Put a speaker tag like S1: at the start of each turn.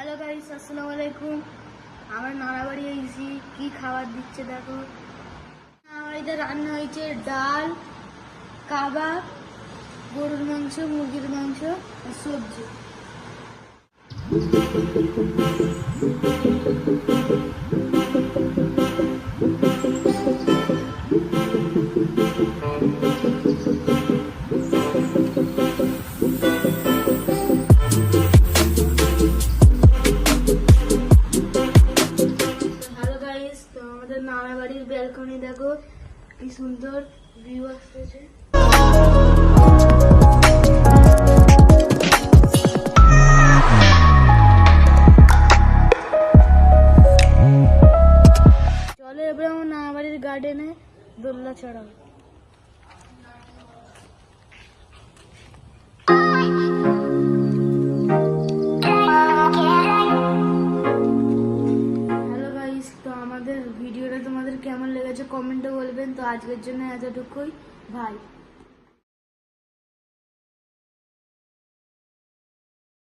S1: Hello guys, আসসালামু আলাইকুম। আমার নানা বাড়ি এসেছি, কি খাবার দিচ্ছে দেখো। আমার বাড়িতে রান্না হয়েছে ডাল, কাবাব, গরুর মাংস, মুরগির মাংস আর সবজি। হ্যালো গাইস, তো আমাদের নানা বাড়ির ব্যালকনি দেখো কি সুন্দর ভিউ আসছে। চলো এবার আমার নানা বাড়ির গার্ডেনে দোলনা চড়াবো। হ্যালো গাইস, তো আমাদের ভিডিওটা তোমাদের কেমন লেগেছে কমেন্টে বলবেন। তো আজকের জন্য এতটুকুই, ভাই।